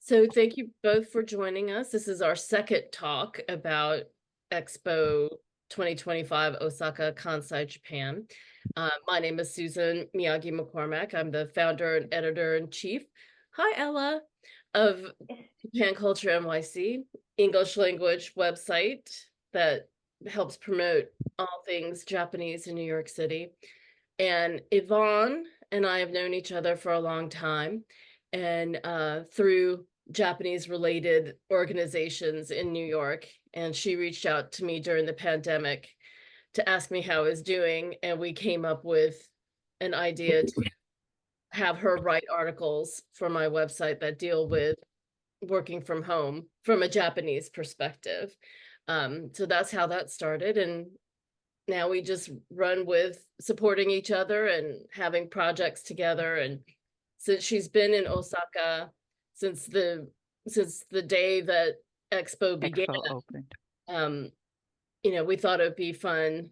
So thank you both for joining us. This is our second talk about Expo 2025 Osaka, Kansai, Japan. My name is Susan Miyagi McCormack. I'm the founder and editor-in-chief. Hi, Ella, of Japan Culture NYC, English language website that helps promote all things Japanese in New York City. And Yvonne and I have known each other for a long time, and through Japanese related organizations in New York. And she reached out to me during the pandemic to ask me how I was doing. And we came up with an idea to have her write articles for my website that deal with working from home from a Japanese perspective. So that's how that started. And now we just run with supporting each other and having projects together. And since she's been in Osaka since the day that Expo began, Expo opened. We thought it'd be fun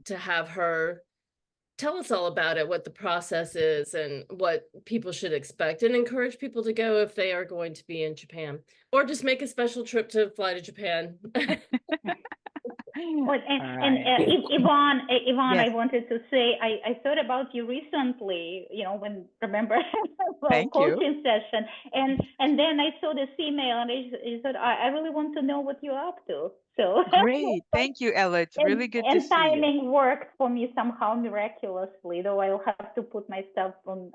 to have her tell us all about it, what the process is and what people should expect, and encourage people to go if they are going to be in Japan, or just make a special trip to fly to Japan. Well, Yvonne, yes. I wanted to say, I thought about you recently, remember coaching session, and then I saw this email and I thought, I really want to know what you're up to. So great, thank you, Ella. It's really good to see you. And timing worked for me somehow miraculously, though I'll have to put my stuff on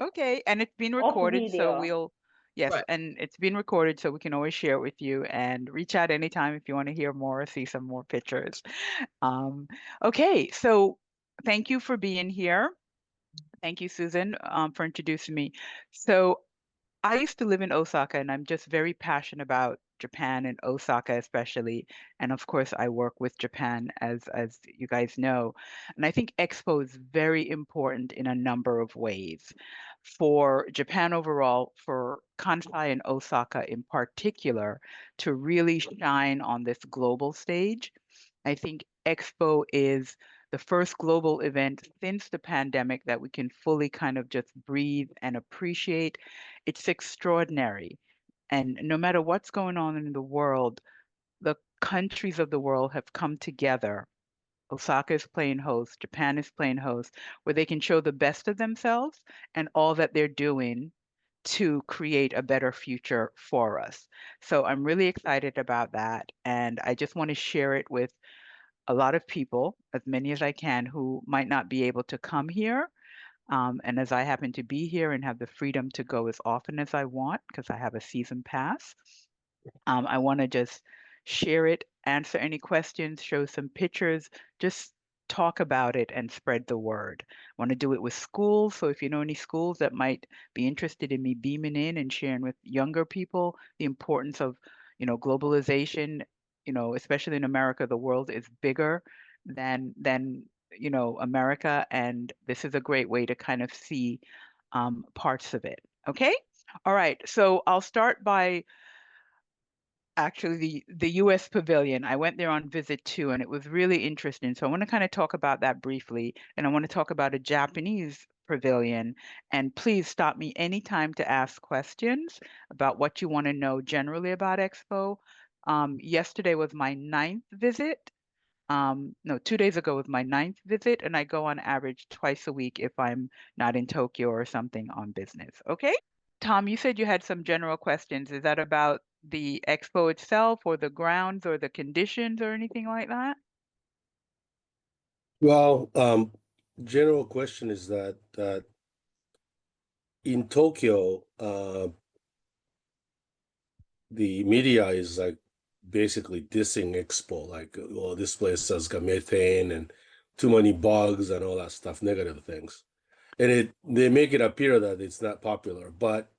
okay, and it's been recorded, so we'll. Yes, right. And it's been recorded, so we can always share it with you, and reach out anytime if you want to hear more or see some more pictures. Okay, so thank you for being here. Thank you, Susan, for introducing me. So I used to live in Osaka, and I'm just very passionate about Japan and Osaka especially. And of course, I work with Japan, as you guys know. And I think Expo is very important in a number of ways. For Japan overall, for Kansai and Osaka in particular, to really shine on this global stage. I think Expo is the first global event since the pandemic that we can fully kind of just breathe and appreciate. It's extraordinary. And no matter what's going on in the world, the countries of the world have come together. Osaka is playing host, Japan is playing host, where they can show the best of themselves and all that they're doing to create a better future for us. So I'm really excited about that. And I just want to share it with a lot of people, as many as I can, who might not be able to come here. And as I happen to be here and have the freedom to go as often as I want, because I have a season pass, I want to just share it, answer any questions, show some pictures, just talk about it and spread the word. I want to do it with schools. So if you know any schools that might be interested in me beaming in and sharing with younger people the importance of, globalization, especially in America, the world is bigger than America, and this is a great way to kind of see parts of it. Okay. All right. So I'll start by actually the US Pavilion. I went there on visit too, and it was really interesting. So I want to kind of talk about that briefly, and I want to talk about a Japanese pavilion. And please stop me anytime to ask questions about what you want to know generally about Expo. Yesterday was my 9th visit. No, 2 days ago was my 9th visit, and I go on average twice a week if I'm not in Tokyo or something on business. Okay? Tom, you said you had some general questions. Is that about the expo itself or the grounds or the conditions or anything like that? Well, general question is that in Tokyo, the media is like basically dissing Expo, like, well, this place has got methane and too many bugs and all that stuff, negative things. And they make it appear that it's not popular, but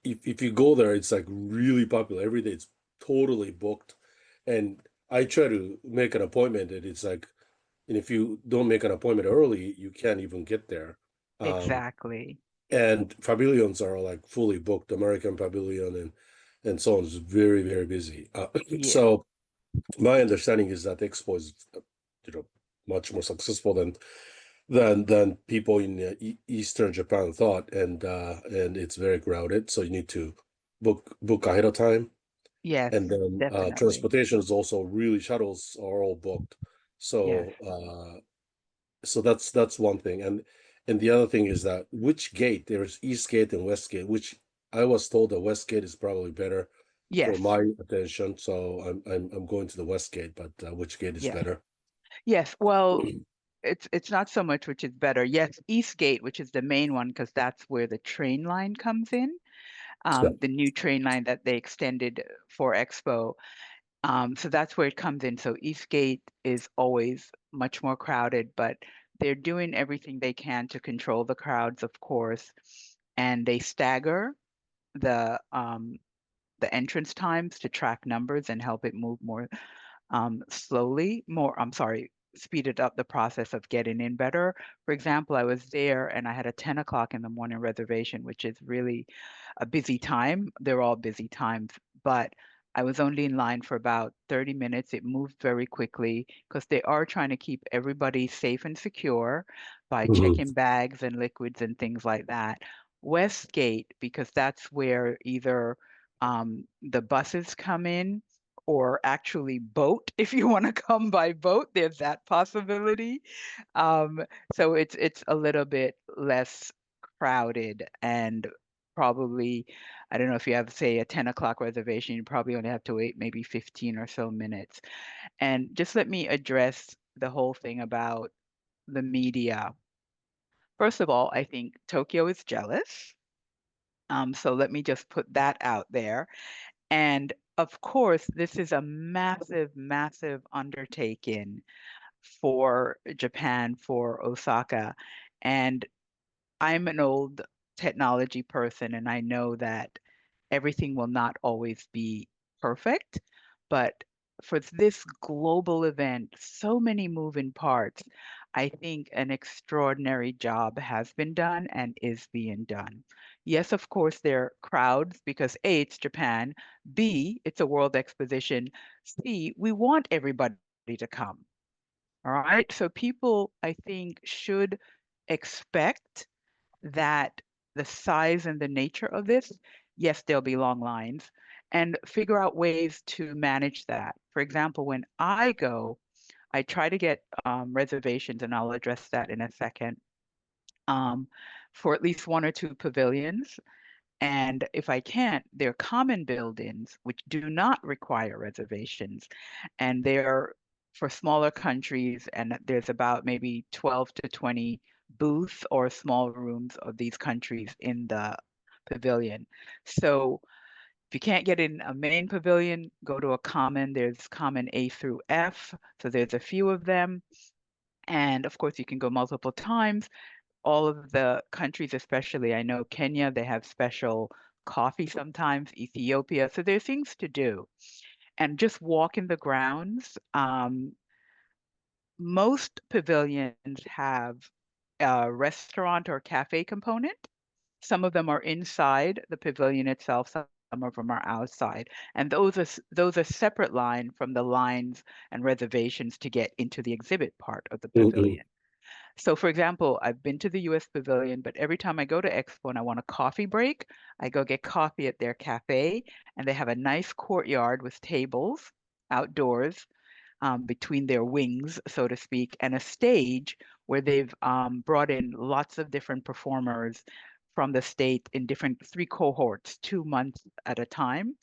if you go there, it's like really popular. Every day it's totally booked. And I try to make an appointment, and it's like, and if you don't make an appointment early, you can't even get there. Exactly. And pavilions are like fully booked. American Pavilion and so on is very, very busy. Yeah. So my understanding is that Expo is, much more successful than than people in Eastern Japan thought, and it's very crowded. So you need to book ahead of time. Yes, And then definitely. transportation is also really, shuttles are all booked. Yes. So that's one thing. And the other thing is that which gate, there's East Gate and West Gate, which I was told the West Gate is probably better for Yes. my attention. So I'm going to the West Gate, but which gate is Yes. better? Yes. Well, it's not so much which is better. Yes, East Gate, which is the main one, because that's where the train line comes in. Yeah. The new train line that they extended for Expo. So that's where it comes in. So Eastgate is always much more crowded, but they're doing everything they can to control the crowds, of course, and they stagger the entrance times to track numbers and help it move more slowly, speeded up the process of getting in better. For example, I was there and I had a 10 o'clock in the morning reservation, which is really a busy time. They're all busy times, but I was only in line for about 30 minutes. It moved very quickly because they are trying to keep everybody safe and secure by checking bags and liquids and things like that. Westgate, because that's where either the buses come in or actually boat. If you want to come by boat, there's that possibility. So it's a little bit less crowded and probably, I don't know if you have, say, a 10 o'clock reservation, you probably only have to wait maybe 15 or so minutes. And just let me address the whole thing about the media. First of all, I think Tokyo is jealous. So let me just put that out there. And of course, this is a massive, massive undertaking for Japan, for Osaka. And I'm an old technology person, and I know that everything will not always be perfect. But for this global event, so many moving parts, I think an extraordinary job has been done and is being done. Yes, of course, there are crowds because A, it's Japan, B, it's a world exposition, C, we want everybody to come. All right. So people, I think, should expect that the size and the nature of this, yes, there'll be long lines, and figure out ways to manage that. For example, when I go, I try to get reservations, and I'll address that in a second, for at least one or two pavilions. And if I can't, they're common buildings which do not require reservations. And they're for smaller countries, and there's about maybe 12 to 20 booths or small rooms of these countries in the pavilion. So if you can't get in a main pavilion, go to a common. There's common A through F. So there's a few of them. And of course, you can go multiple times. All of the countries, especially, I know Kenya, they have special coffee sometimes, Ethiopia. So there are things to do. And just walk in the grounds. Most pavilions have a restaurant or cafe component. Some of them are inside the pavilion itself. Some of them are outside. And those are separate line from the lines and reservations to get into the exhibit part of the pavilion. So, for example, I've been to the US Pavilion, but every time I go to Expo and I want a coffee break, I go get coffee at their cafe, and they have a nice courtyard with tables outdoors between their wings, so to speak, and a stage where they've brought in lots of different performers from the state in different 3 cohorts, 2 months at a time.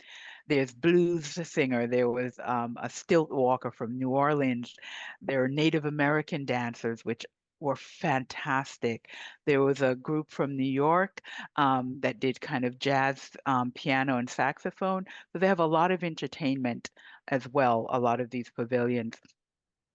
There's blues singer. There was a stilt walker from New Orleans. There are Native American dancers, which were fantastic. There was a group from New York that did kind of jazz, piano, and saxophone. So they have a lot of entertainment as well, a lot of these pavilions.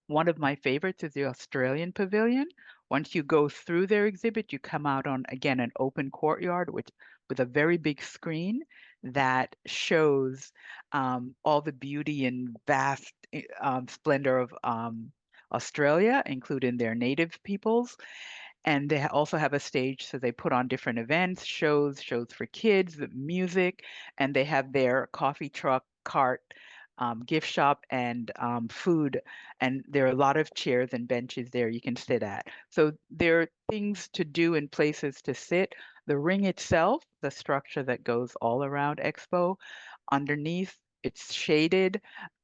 One of my favorites is the Australian Pavilion. Once you go through their exhibit, you come out on, again, an open courtyard with a very big screen that shows all the beauty and vast splendor of Australia, including their native peoples. And they also have a stage, so they put on different events, shows for kids, music, and they have their coffee truck cart gift shop and food. And there are a lot of chairs and benches there you can sit at. So there are things to do and places to sit. The ring itself, the structure that goes all around Expo, underneath, it's shaded.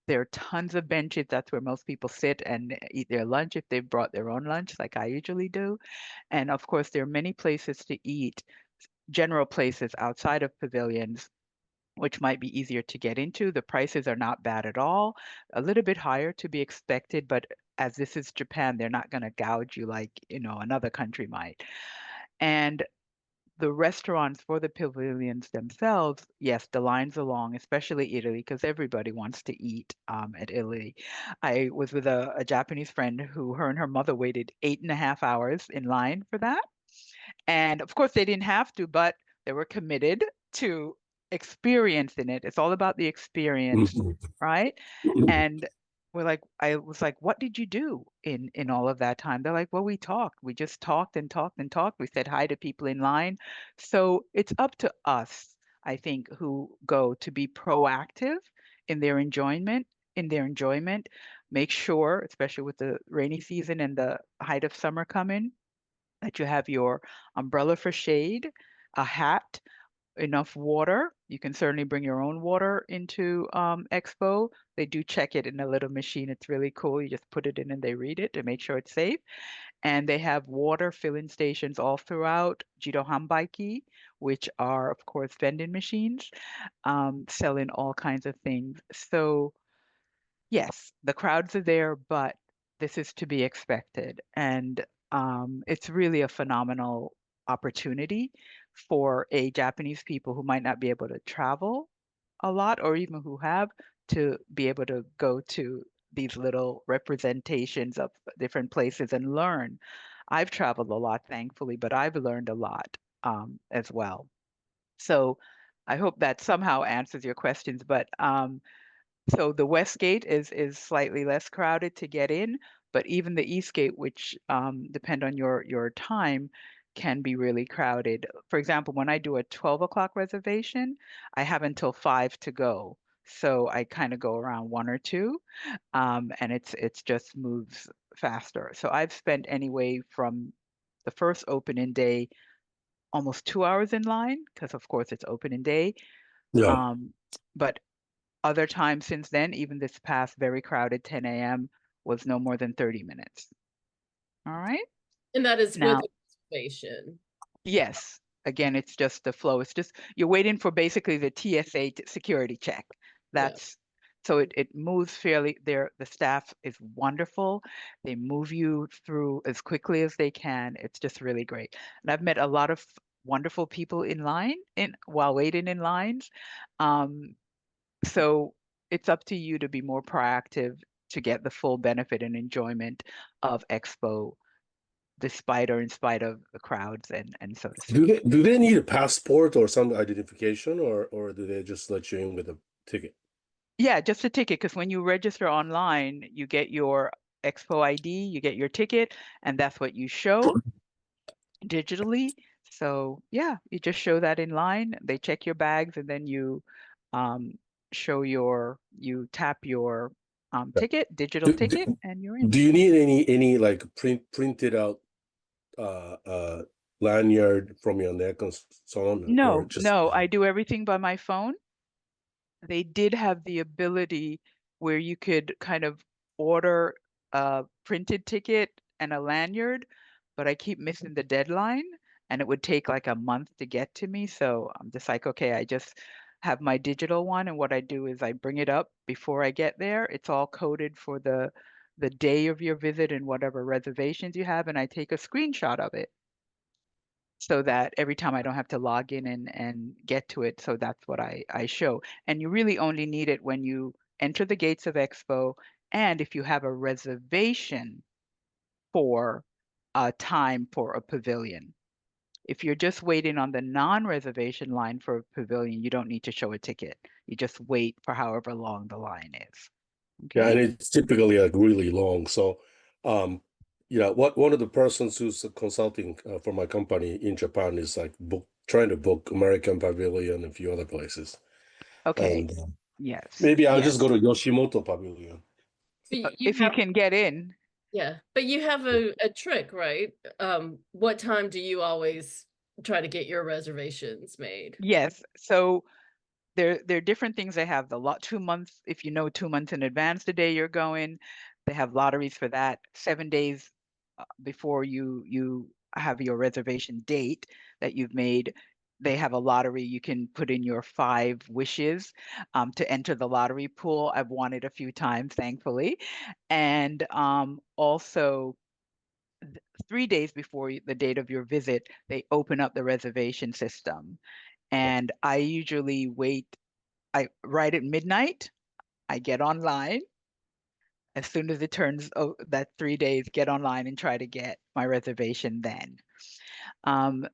There are tons of benches. That's where most people sit and eat their lunch if they've brought their own lunch, like I usually do. And of course, there are many places to eat, general places outside of pavilions, which might be easier to get into. The prices are not bad at all, a little bit higher to be expected, but as this is Japan, they're not going to gouge you like, another country might. And the restaurants for the pavilions themselves, yes, the lines are long, especially Italy, because everybody wants to eat at Italy. I was with a Japanese friend who her and her mother waited 8.5 hours in line for that. And of course, they didn't have to, but they were committed to experiencing it. It's all about the experience, right? And I was like, what did you do in all of that time? They're like, well, we talked. We just talked and talked and talked. We said hi to people in line. So it's up to us, I think, who go to be proactive in their enjoyment. Make sure, especially with the rainy season and the height of summer coming, that you have your umbrella for shade, a hat, enough water. You can certainly bring your own water into Expo. They do check it in a little machine. It's really cool. You just put it in and they read it to make sure it's safe. And they have water filling stations all throughout Jido Hanbaiki, which are, of course, vending machines selling all kinds of things. So yes, the crowds are there, but this is to be expected. And it's really a phenomenal opportunity for a Japanese people who might not be able to travel a lot or even who have to be able to go to these little representations of different places and learn. I've traveled a lot, thankfully, but I've learned a lot as well. So I hope that somehow answers your questions. But so the West Gate is slightly less crowded to get in, but even the East Gate, which depend on your time, can be really crowded. For example, when I do a 12 o'clock reservation, I have until 5 to go. So I kind of go around 1 or 2, and it's just moves faster. So I've spent anyway from the first opening day almost 2 hours in line because of course it's opening day. Yeah. But other times since then, even this past very crowded 10 a.m. was no more than 30 minutes. All right. And that is Now, with reservation. yes. Again, it's just the flow. It's just you're waiting for basically the TSA security check. That's so it moves fairly there. The staff is wonderful. They move you through as quickly as they can. It's just really great. And I've met a lot of wonderful people in line while waiting in lines. So it's up to you to be more proactive to get the full benefit and enjoyment of Expo, despite or in spite of the crowds and so to speak. Do they need a passport or some identification, or do they just let you in with a ticket? Yeah, just a ticket, because when you register online, you get your Expo ID, you get your ticket, and that's what you show digitally. So yeah, you just show that in line. They check your bags, and then you um, you tap your digital Do, ticket, do, and you're in. do you need any like printed out uh uh lanyard from your neck and so on, or No, just no, I do everything by my phone. They did have the ability where you could kind of order a printed ticket and a lanyard, but I keep missing the deadline and it would take like a month to get to me. So I'm just like, okay, I just have my digital one. And what I do is I bring it up before I get there. It's all coded for the day of your visit and whatever reservations you have, and I take a screenshot of it so that every time I don't have to log in and get to it. So that's what I show. And you really only need it when you enter the gates of Expo and if you have a reservation for a time for a pavilion. If you're just waiting on the non-reservation line for a pavilion, you don't need to show a ticket. You just wait for however long the line is. yeah, and Okay. it's typically like really long. So, yeah, one of the persons who's consulting for my company in Japan is like trying to book American Pavilion and a few other places. Okay. And Yes. Maybe I'll yes. just go to Yoshimoto Pavilion. If you can get in. Yeah, but you have a trick, right? What time do you always try to get your reservations made? Yes. So there are different things they have. 2 months, if you know 2 months in advance the day you're going, they have lotteries for that. 7 days before you have your reservation date that you've made, they have a lottery. You can put in your 5 wishes to enter the lottery pool. I've won it a few times, thankfully. And also 3 days before the date of your visit, they open up the reservation system. And I usually wait, right at midnight, I get online. As soon as it turns that 3 days, get online and try to get my reservation then. Um,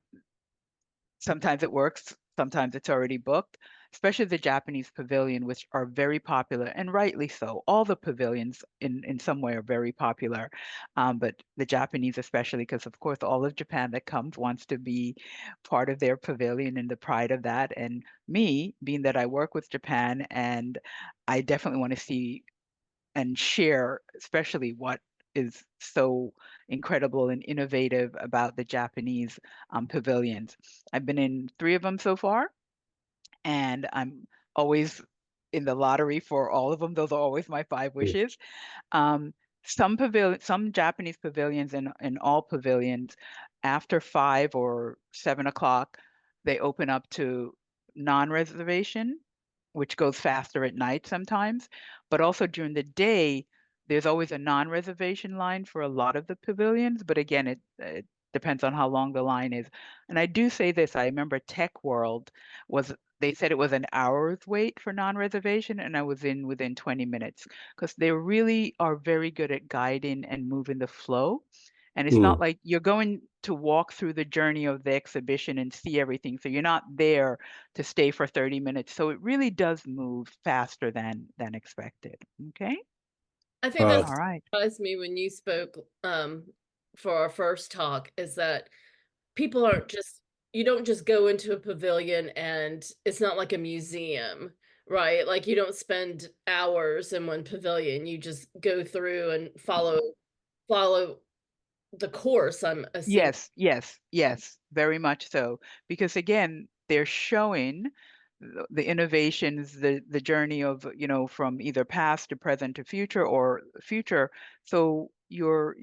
Sometimes it works, sometimes it's already booked, especially the Japanese pavilion, which are very popular, and rightly so. All the pavilions in some way are very popular, but the Japanese especially, because of course all of Japan that comes wants to be part of their pavilion and the pride of that. And me, being that I work with Japan, and I definitely want to see and share, especially what is so incredible and innovative about the Japanese pavilions. I've been in 3 of them so far, and I'm always in the lottery for all of them. Those are always my 5 wishes. Um, some Japanese pavilions and all pavilions, after 5 or 7 o'clock, they open up to non-reservation, which goes faster at night sometimes. But also during the day, there's always a non-reservation line for a lot of the pavilions. But again, it depends on how long the line is. And I do say this, I remember Tech World they said it was an hour's wait for non-reservation, and I was in within 20 minutes, because they really are very good at guiding and moving the flow. And it's not like you're going to walk through the journey of the exhibition and see everything. So you're not there to stay for 30 minutes. So it really does move faster than expected. Okay. I think that's All right. surprised me when you spoke for our first talk, is that people aren't just, you don't just go into a pavilion and it's not like a museum, right? Like you don't spend hours in one pavilion. You just go through and follow the course, I'm assuming. Yes, very much so. Because again, they're showing the innovations, the journey of, from either past to present to future or future. So you're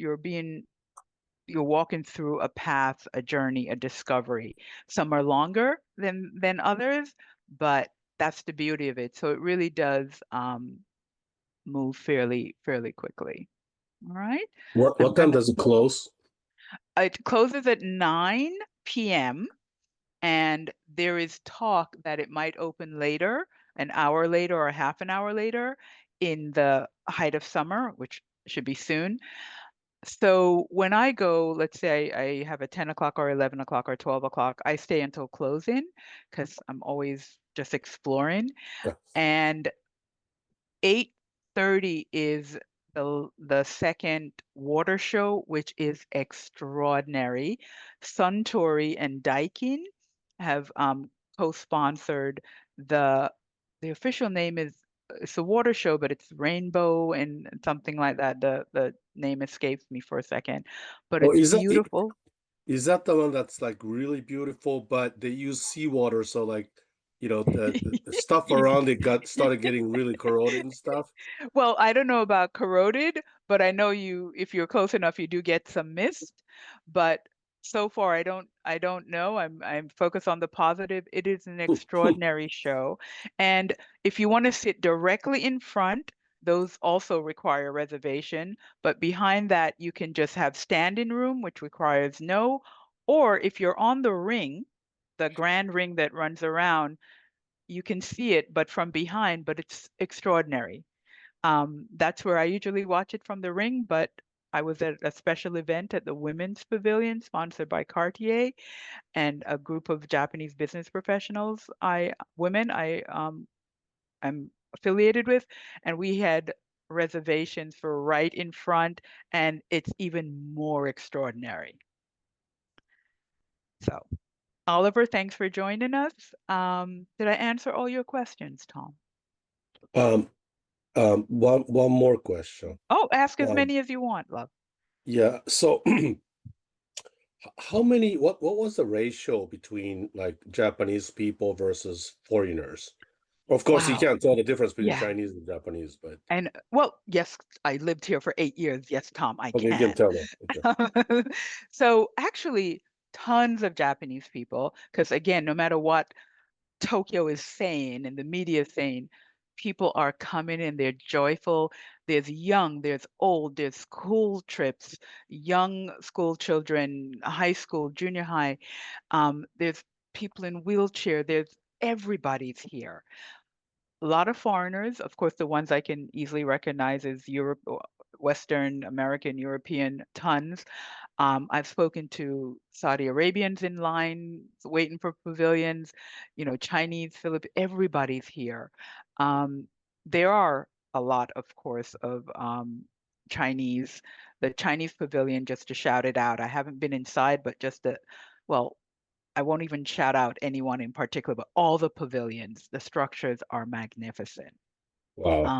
walking through a path, a journey, a discovery. Some are longer than others, but that's the beauty of it. So it really does move fairly quickly. All right. What time does it close? It closes at 9 p.m. and there is talk that it might open later, an hour later or half an hour later in the height of summer, which should be soon. So when I go, let's say I have a 10 o'clock or 11 o'clock or 12 o'clock, I stay until closing because I'm always just exploring. Yeah. And 8:30 is the second water show, which is extraordinary. Suntory and Daikin have co-sponsored the official name is, it's a water show, but it's Rainbow and something like that. The name escapes me for a second, but Oh, it's beautiful. Is that the one that's like really beautiful, but they use seawater, so like, the stuff around it started getting really corroded and stuff? Well, I don't know about corroded, but I know if you're close enough, you do get some mist. But so far, I don't know. I'm focused on the positive. It is an extraordinary show. And if you want to sit directly in front, those also require reservation. But behind that, you can just have standing room, which requires no. Or if you're on the ring, the grand ring that runs around, you can see it, but from behind, but it's extraordinary. That's where I usually watch it, from the ring, but I was at a special event at the Women's Pavilion sponsored by Cartier and a group of Japanese business professionals, women I'm affiliated with, and we had reservations for right in front, and it's even more extraordinary. So, Oliver, thanks for joining us. Did I answer all your questions, Tom? One more question. Oh, ask as many as you want, love. Yeah. So, how many? What was the ratio between like Japanese people versus foreigners? Of course, you Wow. can't tell the difference between Yeah. Chinese and Japanese, but And well, yes, I lived here for 8 years. Yes, Tom, I okay, you can can. tell them. Okay. So actually, tons of Japanese people, because again, no matter what Tokyo is saying and the media is saying, people are coming in, they're joyful. There's young, there's old, there's school trips, young school children, high school, junior high. There's people in wheelchair. There's everybody's here. A lot of foreigners, of course, the ones I can easily recognize is Europe, Western American, European, tons. I've spoken to Saudi Arabians in line waiting for pavilions, Chinese, Philippines, everybody's here. There are a lot, of course, of Chinese. The Chinese pavilion, just to shout it out, I haven't been inside, but well, I won't even shout out anyone in particular, but all the pavilions, the structures are magnificent. Wow.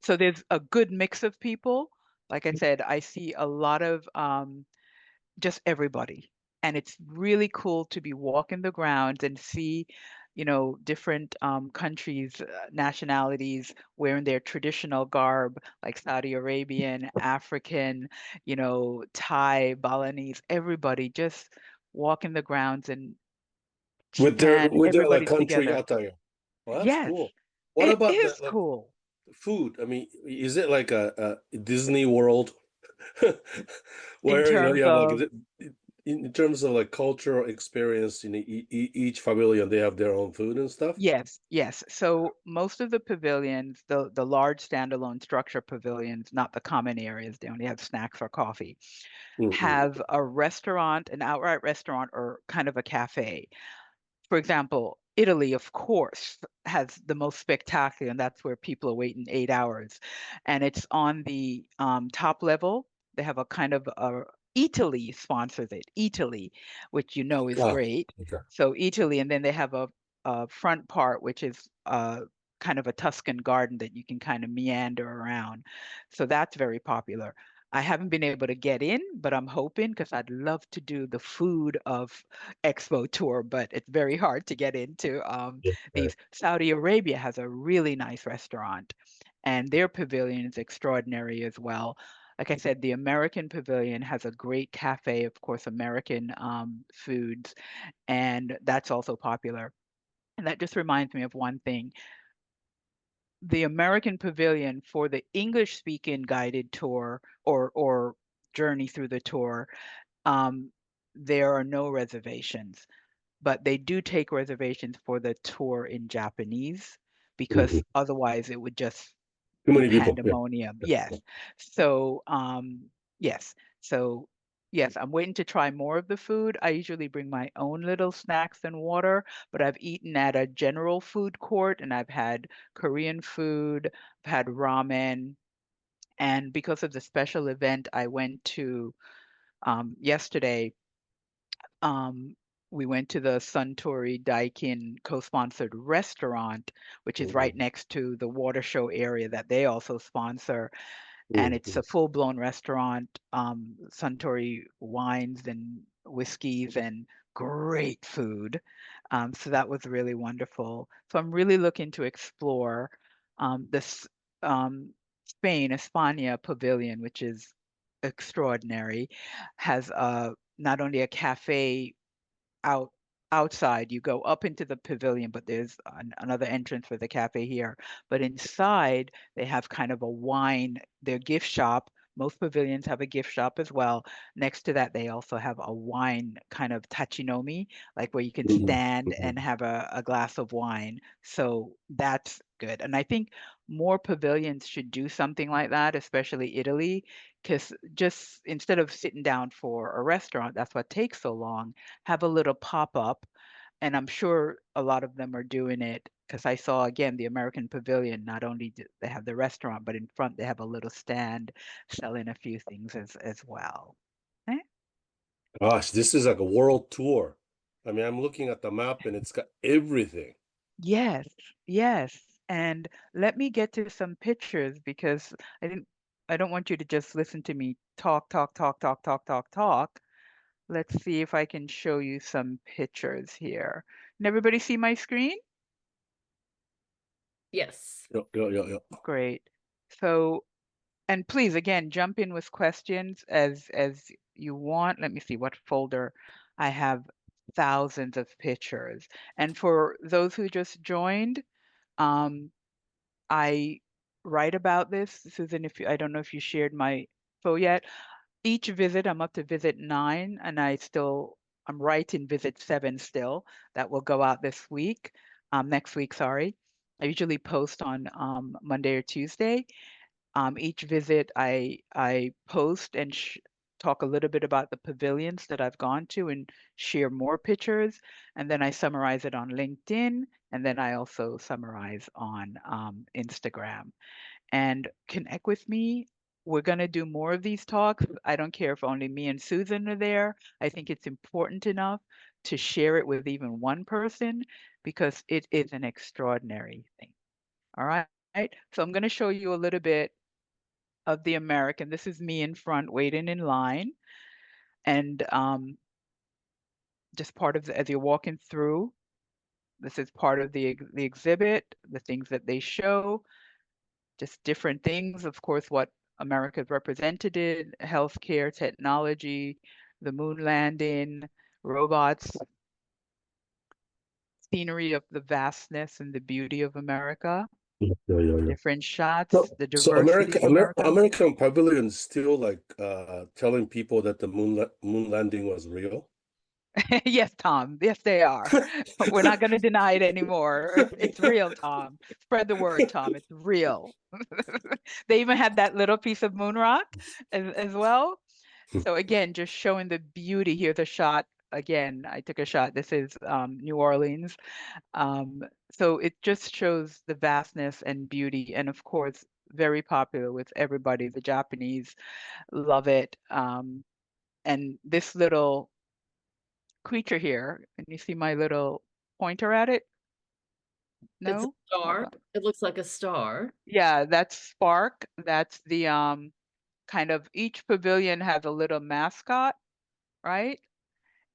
So there's a good mix of people. Like I said, I see a lot of just everybody. And it's really cool to be walking the grounds and see, different countries, nationalities wearing their traditional garb, like Saudi Arabian, African, Thai, Balinese, everybody just walking the grounds in With their Japan, like everybody's country together. attire. Well, that's Yes, cool. What it about the is like cool. food? I mean, is it like a Disney World In where terms you have like of in terms of like cultural experience in each pavilion, they have their own food and stuff? Yes, yes. So most of the pavilions, the large standalone structure pavilions, not the common areas, they only have snacks or coffee, Mm-hmm. have a restaurant, an outright restaurant, or kind of a cafe. For example, Italy, of course, has the most spectacular, and that's where people are waiting 8 hours. And it's on the top level. They have a kind of Italy sponsors it, Italy, which is Ah, great. okay. So Italy, and then they have a front part, which is kind of a Tuscan garden that you can kind of meander around. So that's very popular. I haven't been able to get in, but I'm hoping because I'd love to do the food of Expo tour, but it's very hard to get into Right. these. Saudi Arabia has a really nice restaurant, and their pavilion is extraordinary as well. Like I said, the American pavilion has a great cafe, of course, American foods, and that's also popular. And that just reminds me of one thing. The American Pavilion for the English speaking guided tour or journey through the tour, um, there are no reservations, but they do take reservations for the tour in Japanese Mhm. because otherwise it would just Too be many people. Yeah. pandemonium. Yes. So, yes. So, yes, I'm waiting to try more of the food. I usually bring my own little snacks and water, but I've eaten at a general food court and I've had Korean food, I've had ramen. And because of the special event I went to yesterday, um, we went to the Suntory Daikin co-sponsored restaurant, which is right Mhm. next to the water show area that they also sponsor. And it's Mhm. a full-blown restaurant, Suntory wines and whiskeys and great food. So that was really wonderful. So I'm really looking to explore this Spain, España pavilion, which is extraordinary, has not only a cafe out outside. You go up into the pavilion, but there's another entrance for the cafe here. But inside, they have kind of a wine, their gift shop. Most pavilions have a gift shop as well. Next to that, they also have a wine kind of tachinomi, like where you can Mhm. stand Mhm. and have a glass of wine. So that's good. And I think more pavilions should do something like that, especially Italy, because just instead of sitting down for a restaurant, that's what takes so long, have a little pop up. And I'm sure a lot of them are doing it because I saw again the American Pavilion. Not only do they have the restaurant, but in front they have a little stand selling a few things as well. Eh? Gosh, this is like a world tour. I mean, I'm looking at the map and it's got everything. Yes, yes. And let me get to some pictures because I don't want you to just listen to me talk, talk, talk, talk, talk, talk, talk. Let's see if I can show you some pictures here. Can everybody see my screen? Yes. Yeah. Great. So, and please, again, jump in with questions as you want. Let me see what folder. I have thousands of pictures. And for those who just joined, I write about this. Susan, I don't know if you shared my info yet. Each visit, I'm up to visit 9, and I'm writing visit 7 still. That will go out this week, next week, sorry. I usually post on Monday or Tuesday. Each visit, I post and talk a little bit about the pavilions that I've gone to and share more pictures. And then I summarize it on LinkedIn. And then I also summarize on Instagram. And connect with me. We're going to do more of these talks. I don't care if only me and Susan are there. I think it's important enough to share it with even one person because it is an extraordinary thing. All right. So I'm going to show you a little bit of the American. This is me in front waiting in line. And just part of as you're walking through, this is part of the exhibit, the things that they show, just different things. Of course, what America represented, healthcare, technology, the moon landing, robots, scenery of the vastness and the beauty of America, Yeah. different shots, So, the so diversity of America. American Pavilion still like telling people that the moon landing was real. Yes, Tom. Yes, they are. We're not going to deny it anymore. It's real, Tom. Spread the word, Tom. It's real. They even had that little piece of moon rock as well. So again, just showing the beauty. Here's a shot. Again, I took a shot. This is New Orleans. So it just shows the vastness and beauty. And of course, very popular with everybody. The Japanese love it. And this little creature here. Can you see my little pointer at it? It's a No? Hold star. on. It looks like a star. Yeah, that's Spark. That's the kind of each pavilion has a little mascot, right?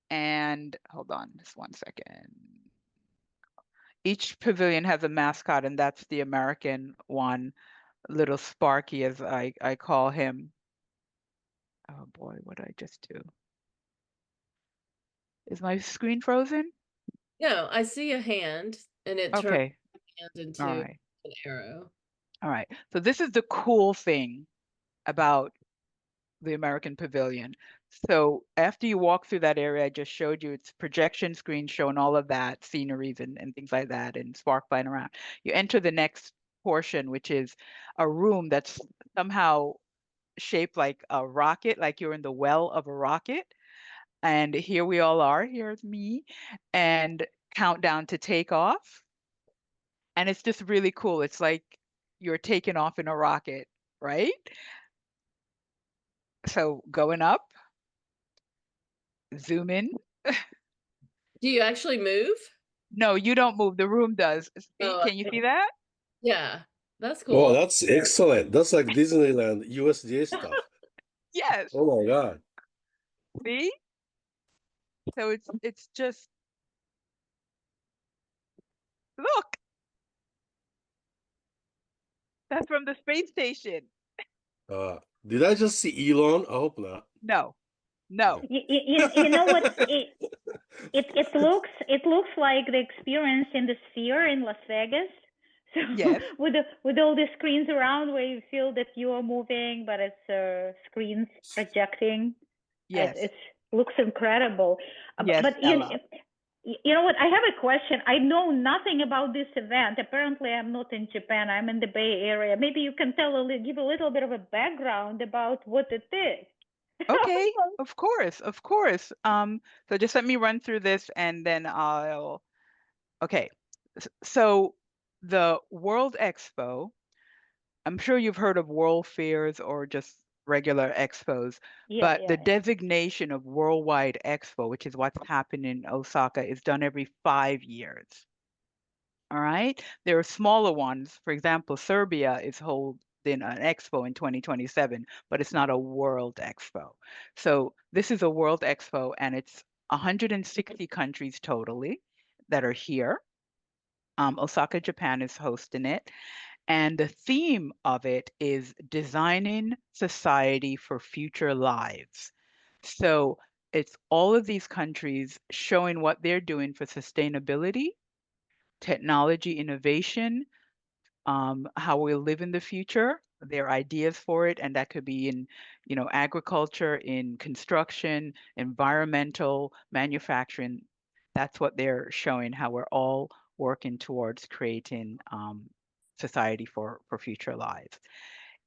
And hold on just one second. Each pavilion has a mascot, and that's the American one, little Sparky, as I call him. Oh boy, what did I just do? Is my screen frozen? No, I see a hand and it turns Okay. the hand All into right. an arrow. All right. So this is the cool thing about the American Pavilion. So after you walk through that area I just showed you, it's projection screen showing all of that, sceneries and things like that, and spark flying around. You enter the next portion, which is a room that's somehow shaped like a rocket, like you're in the well of a rocket. And here we all are, here's me, and countdown to take off. And it's just really cool. It's like you're taking off in a rocket, right? So going up, zoom in. Do you actually move? No, you don't move. The room does. See, Oh, can you see that? yeah, that's Oh, cool. that's excellent. That's like Disneyland USDA stuff. Yes. Oh my God. See? So it's just look, that's from the space station. Did I just see Elon? I hope not. No, no. You know what? It looks like the experience in the Sphere in Las Vegas. So Yes. with all the screens around where you feel that you are moving, but it's screens projecting. Yes. It looks incredible. Yes, But Ella. you know what? I have a question. I know nothing about this event. Apparently, I'm not in Japan. I'm in the Bay Area. Maybe you can give a little bit of a background about what it is. Okay, of course, of course. So just let me run through this and then okay. So the World Expo, I'm sure you've heard of world fairs or just regular expos, but the designation of Worldwide Expo, which is what's happening in Osaka, is done every 5 years. All right. There are smaller ones. For example, Serbia is holding an expo in 2027, but it's not a world expo. So this is a world expo, and it's 160 countries totally that are here. Osaka, Japan is hosting it. And the theme of it is designing society for future lives. So it's all of these countries showing what they're doing for sustainability, technology innovation, how we'll live in the future, their ideas for it, and that could be in, agriculture, in construction, environmental, manufacturing. That's what they're showing, how we're all working towards creating society for future lives.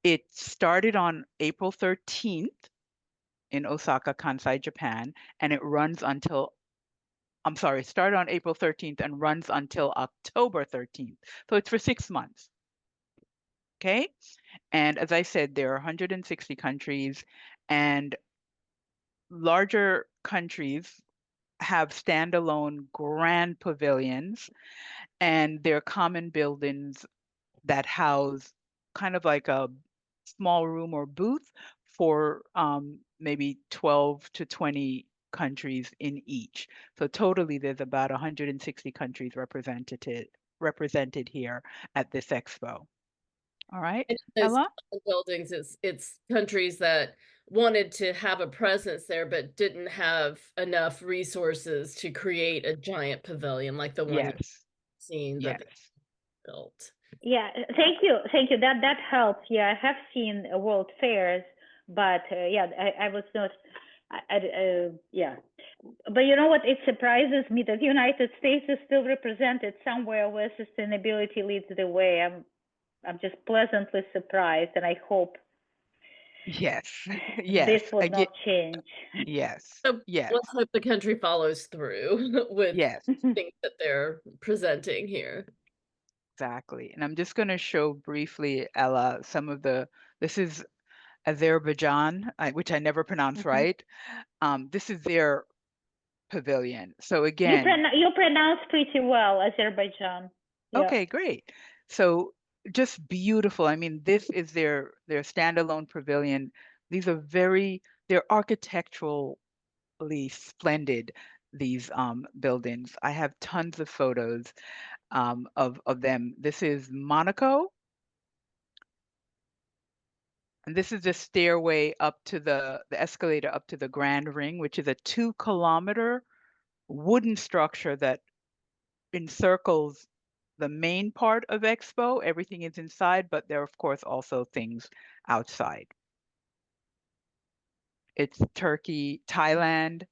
It started on April 13th in Osaka, Kansai, Japan, and it runs until it started on April 13th and runs until October 13th. So it's for 6 months. Okay. And as I said, there are 160 countries, and larger countries have standalone grand pavilions, and they're common buildings that house kind of like a small room or booth for maybe 12 to 20 countries in each. So totally there's about 160 countries represented here at this expo. All right, And those Ella? buildings, it's countries that wanted to have a presence there, but didn't have enough resources to create a giant pavilion like the one you've seen that they built. Yeah, thank you. That helps. Yeah, I have seen world fairs, but yeah, I was not. Yeah, but you know what? It surprises me that the United States is still represented somewhere where sustainability leads the way. I'm just pleasantly surprised, and I hope this would not change. So let's hope the country follows through with things that they're presenting here. Exactly. And I'm just going to show briefly, Ella, this is Azerbaijan, which I never pronounce right. This is their pavilion. So again, you pronounce pretty well, Azerbaijan. Yeah. Okay, great. So just beautiful. I mean, this is their standalone pavilion. These are they're architecturally splendid, these buildings. I have tons of photos of them. This is Monaco. And this is the stairway up to the escalator up to the Grand Ring, which is a 2-kilometer wooden structure that encircles the main part of Expo. Everything is inside, but there are, of course, also things outside. It's Turkey, Thailand.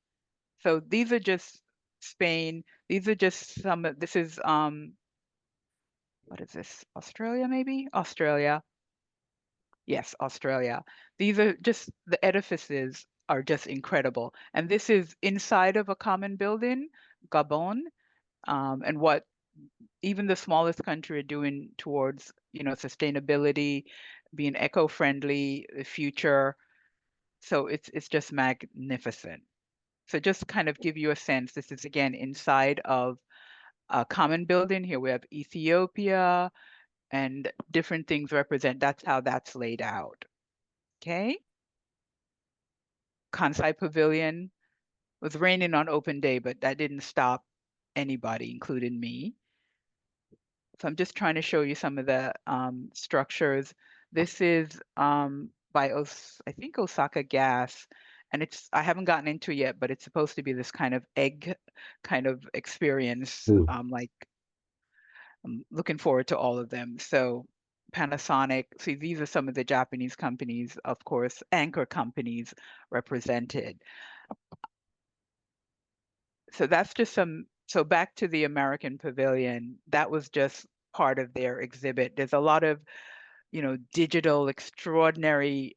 So these are just Spain. These are just this is, what is this? Australia, maybe? Australia. Yes, Australia. These are just, the edifices are just incredible. And this is inside of a common building, Gabon, and what even the smallest country are doing towards, sustainability, being eco-friendly, the future. So it's just magnificent. So just kind of give you a sense, this is again inside of a common building. Here we have Ethiopia, and different things represent, that's how that's laid out. Okay. Kansai Pavilion was raining on open day, but that didn't stop anybody, including me. So I'm just trying to show you some of the structures. This is by I think Osaka Gas, and I haven't gotten into it yet, but it's supposed to be this kind of egg kind of experience. Like I'm looking forward to all of them. So Panasonic, see, these are some of the Japanese companies, of course, anchor companies represented. So that's just so back to the American Pavilion, that was just part of their exhibit. There's a lot of, digital extraordinary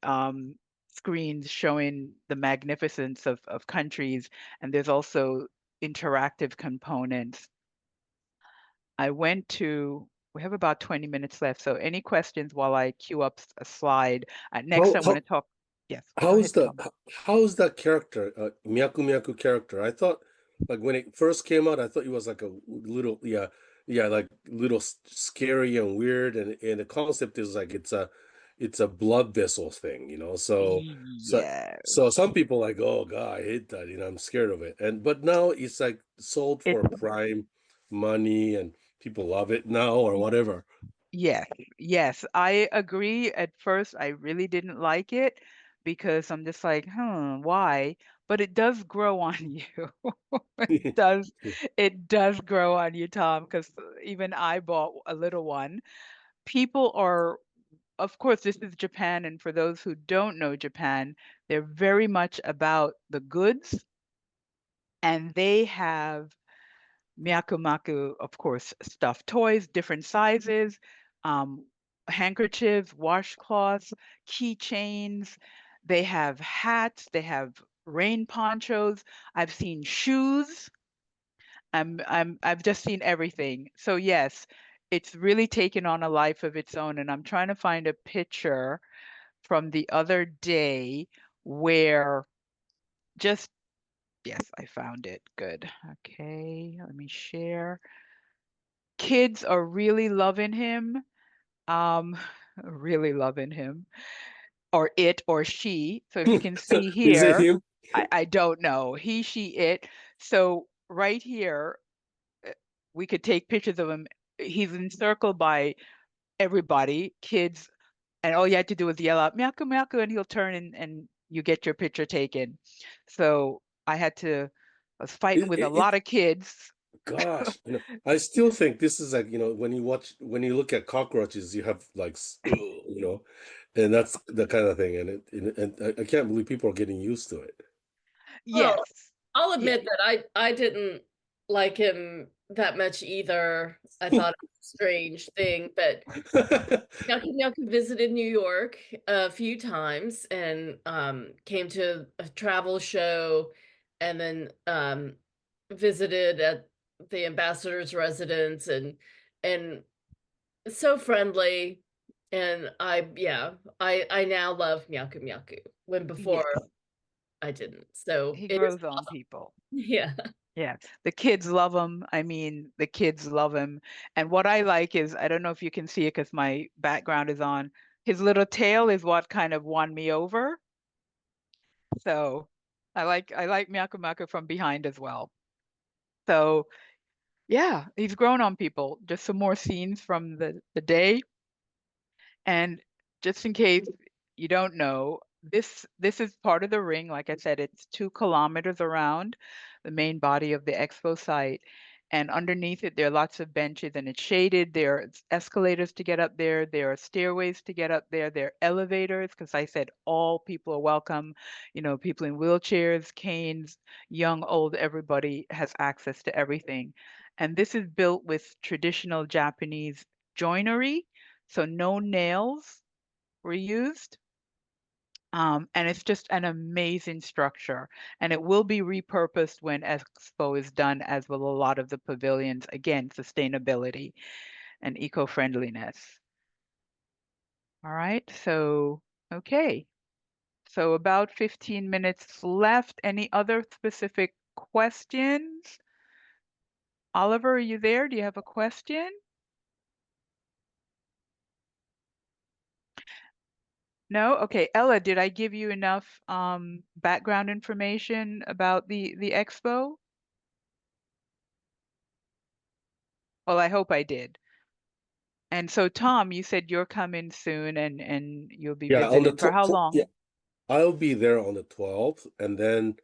screens showing the magnificence of countries. And there's also interactive components. We have about 20 minutes left. So any questions while I queue up a slide? Next, I want to talk. Yes. How is that character, Myaku Myaku character? I thought, like when it first came out, I thought it was like a little, yeah, like little scary and weird, and the concept is like it's a blood vessel thing, you know. Yes. So some people like, oh God, I hate that, you know, I'm scared of it. But now it's like sold It, for prime money and people love it now or whatever. yes, yes, I agree. At first, I really didn't like it because I'm just like, why? But it does grow on you. It does, it does grow on you, Tom, because even I bought a little one. People are, of course, this is Japan, and for those who don't know Japan, they're very much about the goods, and they have Myakumaku, of course, stuffed toys, different sizes, um, handkerchiefs, washcloths, keychains. They have hats. They have rain ponchos. I've seen shoes. I've just seen everything. So yes, it's really taken on a life of its own. And I'm trying to find a picture from the other day where just, yes, I found it. Good. Okay, let me share. Kids are really loving him. Um, really loving him, or it or she. So if you can see Is it here, him? I don't know. He, she, it. So right here, we could take pictures of him. He's encircled by everybody, kids, and all you had to do was yell out "Miaku Miaku," and he'll turn and you get your picture taken. So I was fighting with a lot It of kids. Gosh, you know, I still think this is like, you know, when you look at cockroaches, you have like, you know, and that's the kind of thing. And I can't believe people are getting used to it. Well, Yes. I'll Yeah. admit that I didn't like him that much either. I thought it was a strange thing, but Nyaku visited New York a few times and came to a travel show and then visited at the ambassador's residence and so friendly. And I now love Nyaku Nyaku when before Yes. I didn't. So He it is grows on people. yeah. Yeah. The kids love him. I mean, the kids love him. And what I like is, I don't know if you can see it because my background is on. His little tail is what kind of won me over. So I like Miaku Miaku from behind as well. So yeah, he's grown on people. Just some more scenes from the day. And just in case you don't know, this is part of the ring. Like I said, it's 2 kilometers around the main body of the expo site. And underneath it, there are lots of benches and it's shaded. There are escalators to get up there. There are stairways to get up there. There are elevators because I said all people are welcome. You know, people in wheelchairs, canes, young, old, everybody has access to everything. And this is built with traditional Japanese joinery, so no nails were used. And it's just an amazing structure. And it will be repurposed when Expo is done, as will a lot of the pavilions. Again, sustainability and eco-friendliness. All right, so, okay. So about 15 minutes left. Any other specific questions? Oliver, are you there? Do you have a question? No? Okay. Ella, did I give you enough background information about the expo? Well, I hope I did. And so, Tom, you said you're coming soon and you'll be Yeah, on the visiting for how long? yeah, I'll be there on the 12th, and then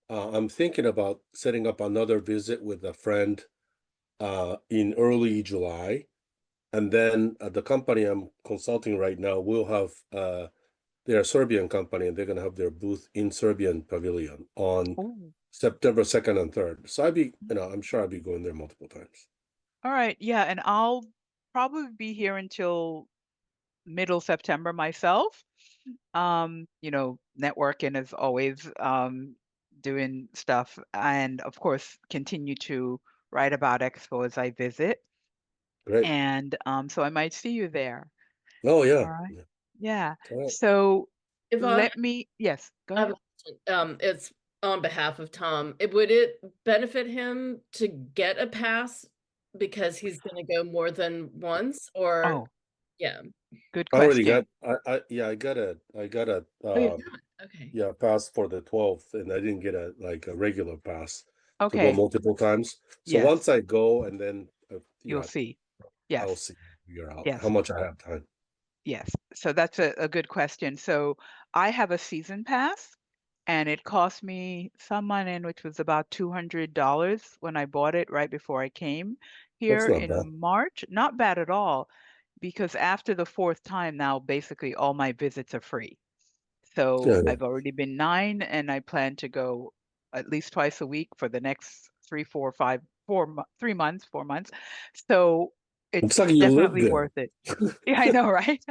I'm thinking about setting up another visit with a friend in early July. And then the company I'm consulting right now will have they're a Serbian company and they're gonna have their booth in Serbian Pavilion on Oh, September 2nd and 3rd. So I'm sure I'll be going there multiple times. all right. Yeah, and I'll probably be here until middle September myself. Networking as always, doing stuff, and of course, continue to write about Expo as I visit. Great. And so I might see you there. Oh All yeah. right. Yeah. Yeah. All right. So Yvonne, yes, go I have ahead. a question. It's on behalf of Tom. Would it benefit him to get a pass because he's going to go more than once, or yeah. Good I already question. got I got a Oh, you got it. Okay. yeah, pass for the 12th, and I didn't get a regular pass to go Okay. multiple times. So Yes, once I go, and then you'll yeah, see. I'll Yes, see, figure out yes, how much I have time. yes. So that's a good question. So I have a season pass, and it cost me some money, which was about $200 when I bought it right before I came That's here not bad. in March. Not bad at all, because after the fourth time now, basically all my visits are free. So Yeah, yeah. I've already been 9, and I plan to go at least twice a week for the next 3, 4, 5, 3 months, 4 months. So Looks it's like you live definitely there. worth it. Yeah, I know, right?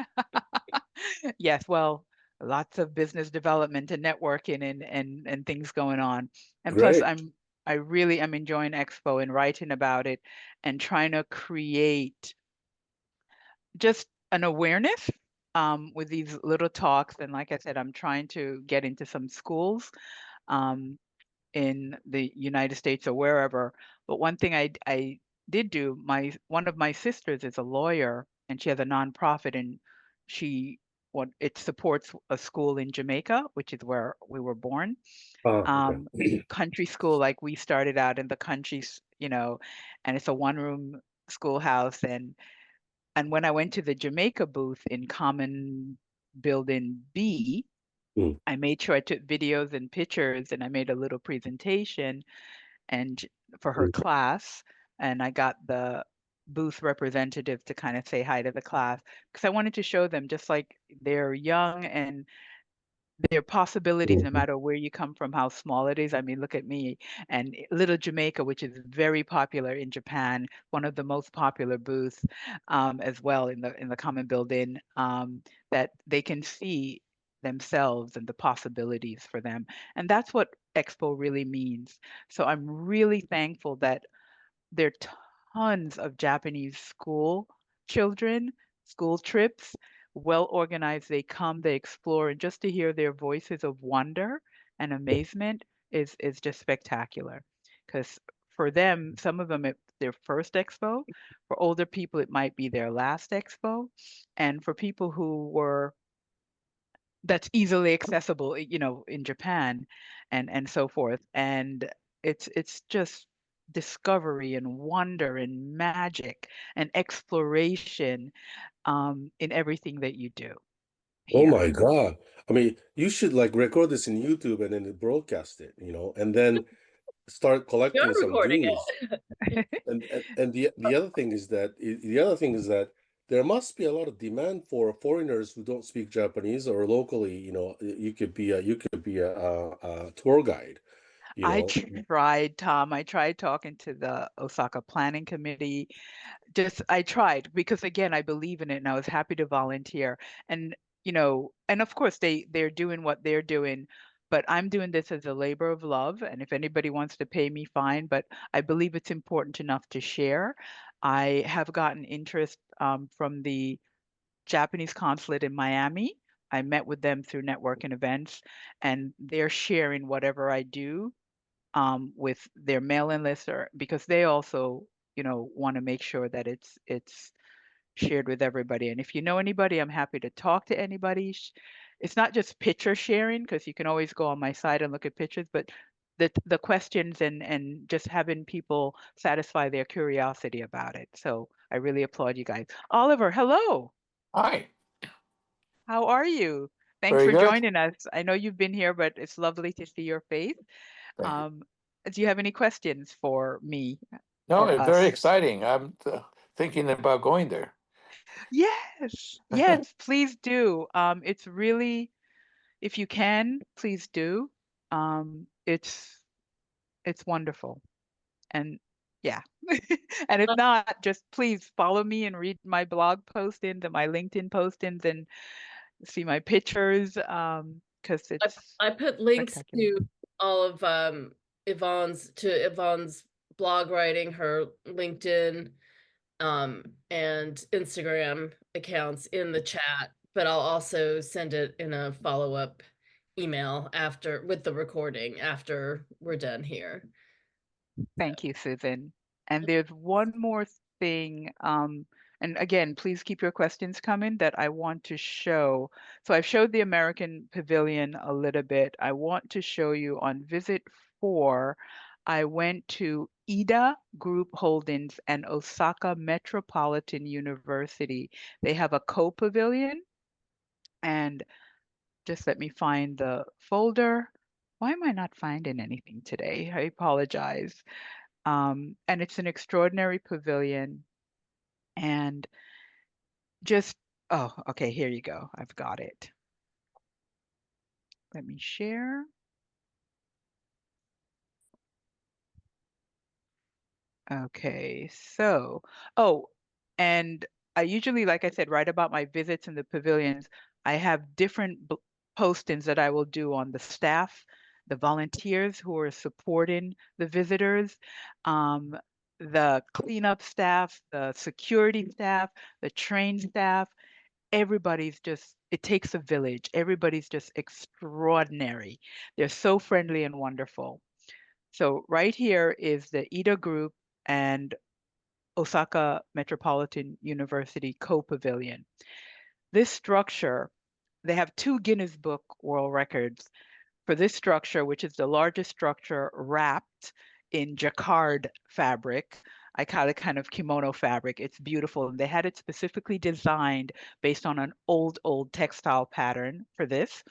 Yes, well, lots of business development and networking and things going on. And plus Great. I really am enjoying Expo and writing about it and trying to create just an awareness with these little talks. And like I said, I'm trying to get into some schools um, in the United States or wherever. But one thing I did do, one of my sisters is a lawyer, and she has a nonprofit, and she it supports a school in Jamaica, which is where we were born. Okay. Country school, like we started out in the country, and it's a one-room schoolhouse. And when I went to the Jamaica booth in Common Building B, Mm, I made sure I took videos and pictures, and I made a little presentation and for her mm. class. And I got the booth representative to kind of say hi to the class, because I wanted to show them, just like they're young and there are possibilities no Mhm. matter where you come from, how small it is. I mean, look at me and Little Jamaica, which is very popular in Japan, one of the most popular booths as well in the common building, that they can see themselves and the possibilities for them. And that's what Expo really means. So I'm really thankful that there are tons of Japanese school children, school trips, well organized. They come, they explore, and just to hear their voices of wonder and amazement is just spectacular. Because for them, some of them it's their first expo. For older people, it might be their last expo. And for people who were that's easily accessible, in Japan and so forth. And it's just discovery and wonder and magic and exploration in everything that you do Oh here. my God. I mean, you should record this in YouTube and then broadcast it, and then start You're collecting some recording dues. it. And the other thing is that there must be a lot of demand for foreigners who don't speak Japanese, or locally, you could be a tour guide, you I know. tried, Tom. I tried talking to the Osaka Planning Committee. I tried because again, I believe in it and I was happy to volunteer. And and of course they're doing what they're doing, but I'm doing this as a labor of love. And if anybody wants to pay me, fine. But I believe it's important enough to share. I have gotten interest from the Japanese consulate in Miami. I met with them through networking events, and they're sharing whatever I do with their mailing list, or because they also, want to make sure that it's shared with everybody. And if you know anybody, I'm happy to talk to anybody. It's not just picture sharing, because you can always go on my site and look at pictures, but the questions and just having people satisfy their curiosity about it. So I really applaud you guys. Oliver, hello. Hi, How are you? Thanks very for good. joining us. I know you've been here, but it's lovely to see your face. Thank you. Um, do you have any questions for me No, or it's very us? exciting. I'm thinking about going there. Yes, yes, please do. It's really, if you can, please do. It's wonderful. And yeah. And if not, just please follow me and read my blog postings and my LinkedIn postings and see my pictures, because it's I put links spectacular. to all of Yvonne's blog writing, her LinkedIn and Instagram accounts in the chat, but I'll also send it in a follow-up email after with the recording after we're done here. Thank you, Susan. And there's one more thing, and again, please keep your questions coming that I want to show. So I've showed the American Pavilion a little bit. I want to show you on visit 4, I went to Ida Group Holdings and Osaka Metropolitan University. They have a co-pavilion, and just let me find the folder. Why am I not finding anything today? I apologize. And it's an extraordinary pavilion. And just, oh, okay, here you go. I've got it. Let me share. Okay, so, oh, and I usually, like I said, write about my visits in the pavilions. I have different postings that I will do on the staff, the volunteers who are supporting the visitors, the cleanup staff, the security staff, the train staff. Everybody's just, it takes a village. Everybody's just extraordinary. They're so friendly and wonderful. So right here is the Ida Group and Osaka Metropolitan University Co-Pavilion. This structure, they have 2 Guinness Book World Records for this structure, which is the largest structure wrapped in jacquard fabric. I call it kind of kimono fabric. It's beautiful. And they had it specifically designed based on an old textile pattern for this.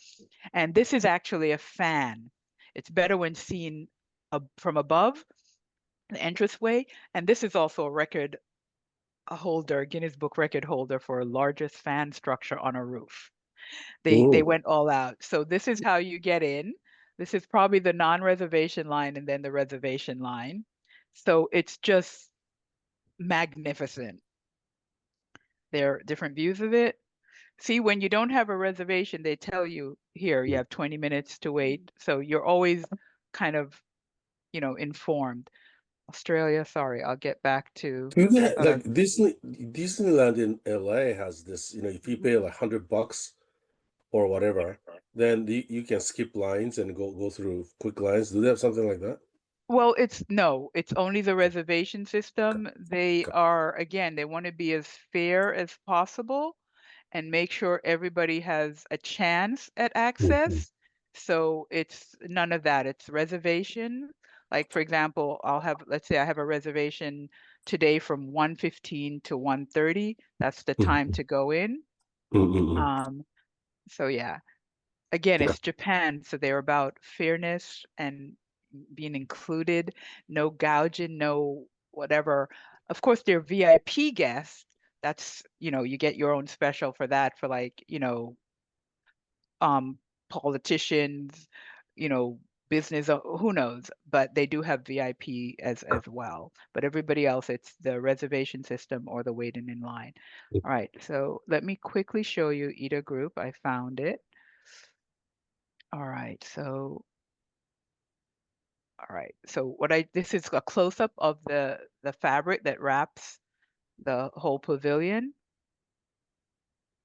And this is actually a fan. It's better when seen from above, the entranceway. And this is also a record holder, Guinness Book record holder for largest fan structure on a roof. They went all out. So this is how you get in. This is probably the non-reservation line and then the reservation line. So it's just magnificent. There are different views of it. See, when you don't have a reservation, they tell you here, you have 20 minutes to wait. So you're always kind of, informed. Australia, sorry, I'll get back to like Disneyland in LA has this, if you pay like $100 or whatever, then you can skip lines and go through quick lines. Do they have something like that? Well, it's only the reservation system. They are, again, they want to be as fair as possible and make sure everybody has a chance at access. So it's none of that. It's reservation. Like, for example, let's say I have a reservation today from 1:15 to 1:30. That's the time to go in. So yeah, again, it's Japan. So they're about fairness and being included, no gouging, no whatever. Of course, they're VIP guests. That's, you get your own special for that, for like, politicians, business, who knows, but they do have VIP as well. But everybody else, it's the reservation system or the waiting in line. All right, so let me quickly show you Ida Group. I found it. All right, so this is a close-up of the fabric that wraps the whole pavilion.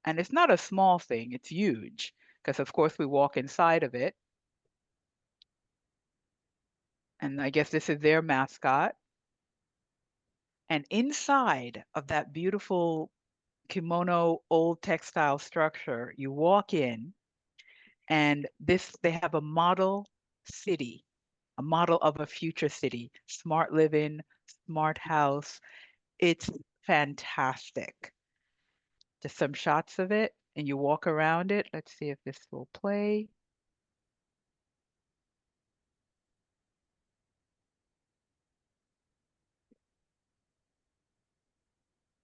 And it's not a small thing, it's huge, because of course we walk inside of it. And I guess this is their mascot. And inside of that beautiful kimono old textile structure, you walk in and they have a model city, a model of a future city, smart living, smart house. It's fantastic. Just some shots of it and you walk around it. Let's see if this will play.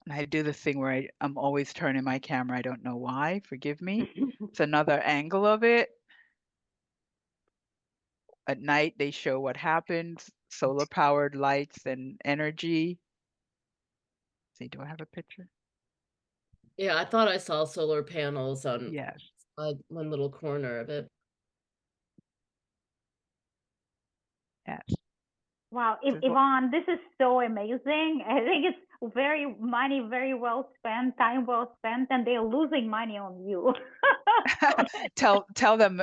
And I do this thing where I'm always turning my camera. I don't know why, forgive me. It's another angle of it. At night, they show what happens, solar powered lights and energy. Let's see, do I have a picture? Yeah, I thought I saw solar panels on one little corner of it. Yes. Wow, Yvonne, this is so amazing. I think it's very well spent, time well spent, and they're losing money on you. Tell them,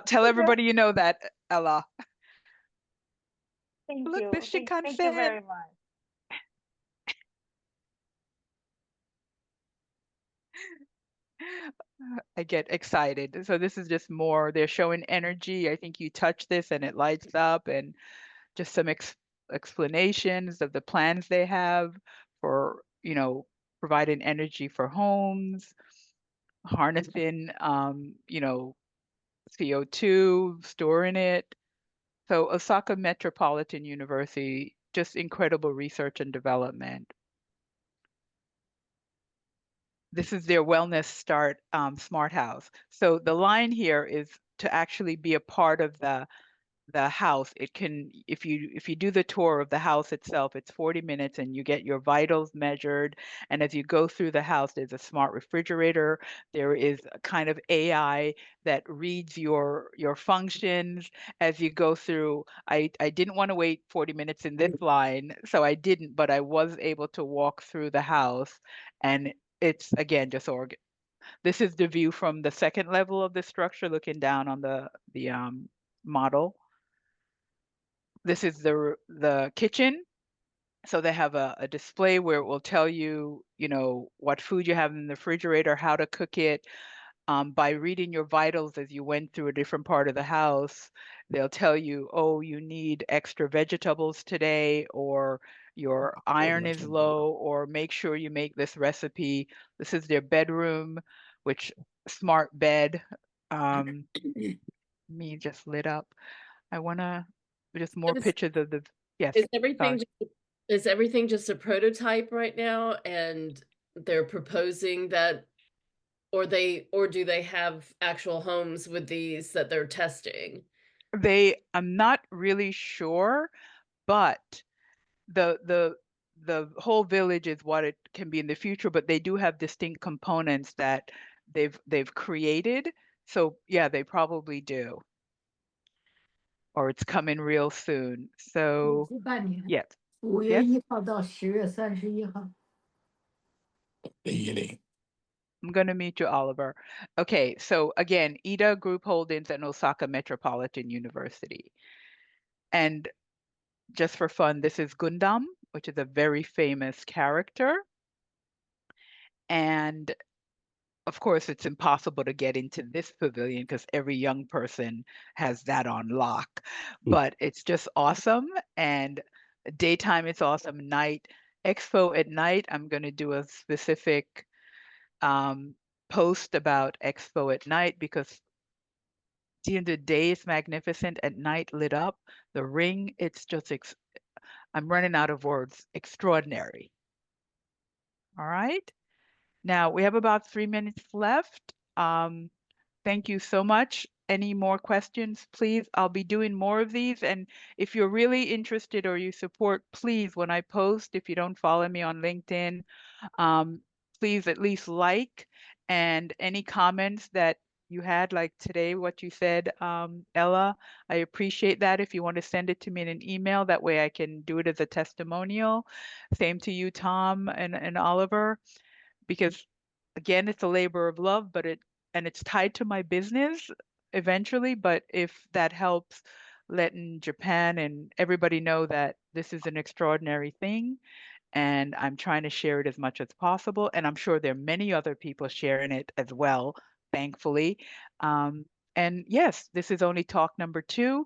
tell everybody you know that, Ella. Thank Look, you. this Thank you very much. I get excited. So this is just more, they're showing energy. I think you touch this and it lights up, and just some explanations of the plans they have for, providing energy for homes, harnessing, CO2, storing it. So Osaka Metropolitan University, just incredible research and development. This is their Wellness Start Smart House. So the line here is to actually be a part of the house. It can, if you do the tour of the house itself, it's 40 minutes and you get your vitals measured. And as you go through the house, there's a smart refrigerator. There is a kind of AI that reads your functions as you go through. I didn't want to wait 40 minutes in this line, so I didn't, but I was able to walk through the house, and it's, again, just this is the view from the second level of the structure, looking down on the model. This is the kitchen. So they have a display where it will tell you, what food you have in the refrigerator, how to cook it. By reading your vitals as you went through a different part of the house, they'll tell you, oh, you need extra vegetables today, or your iron is low, or make sure you make this recipe. This is their bedroom, which smart bed. Me just lit up. I want to just more pictures of the, yes. Is everything just a prototype right now, and they're proposing that, or do they have actual homes with these that they're testing? I'm not really sure, but the whole village is what it can be in the future, but they do have distinct components that they've created. So yeah, they probably do. Or it's coming real soon. So yes.5月1号到10月31号。I'm going to meet you, Oliver. Okay, so again, Ida Group Holdings and Osaka Metropolitan University. And just for fun, this is Gundam, which is a very famous character. And of course, it's impossible to get into this pavilion because every young person has that on lock. But it's just awesome. And daytime, it's awesome. Night, Expo at night, I'm going to do a specific post about Expo at night, because during the day it's magnificent, at night lit up. The ring, it's just, I'm running out of words, extraordinary. All right. Now we have about 3 minutes left. Thank you so much. Any more questions, please? I'll be doing more of these. And if you're really interested or you support, please, when I post, if you don't follow me on LinkedIn, please at least like, and any comments that you had, like today, what you said, Ella, I appreciate that. If you want to send it to me in an email, that way I can do it as a testimonial. Same to you, Tom and Oliver, because again, it's a labor of love, but it's tied to my business eventually. But if that helps letting Japan and everybody know that this is an extraordinary thing, and I'm trying to share it as much as possible. And I'm sure there are many other people sharing it as well, thankfully. And yes, this is only talk number 2.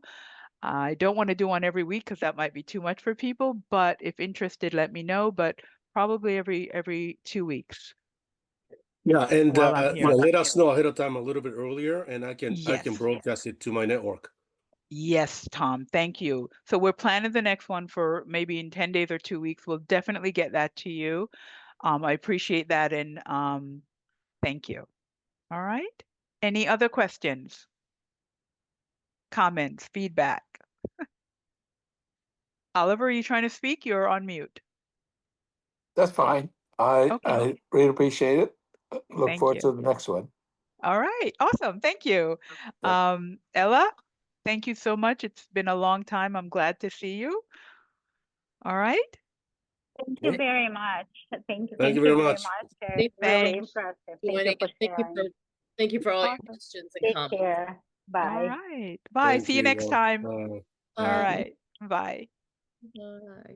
I don't want to do one every week because that might be too much for people, but if interested, let me know. But probably every 2 weeks. Yeah, and let us know ahead of time a little bit earlier, and I can broadcast it to my network. Yes, Tom, thank you. So we're planning the next one for maybe in 10 days or 2 weeks. We'll definitely get that to you. I appreciate that, and thank you. All right. Any other questions, comments, feedback? Oliver, are you trying to speak? You're on mute. That's fine. I really appreciate it. Look forward to the next one. All right. Awesome. Thank you. Ella, thank you so much. It's been a long time. I'm glad to see you. All right. Thank you very much. Thank you very much. It's really impressive. Thank you for all your questions and comments. Take care. Bye. All right. Bye. See you next time. Bye. All right. Bye. Bye.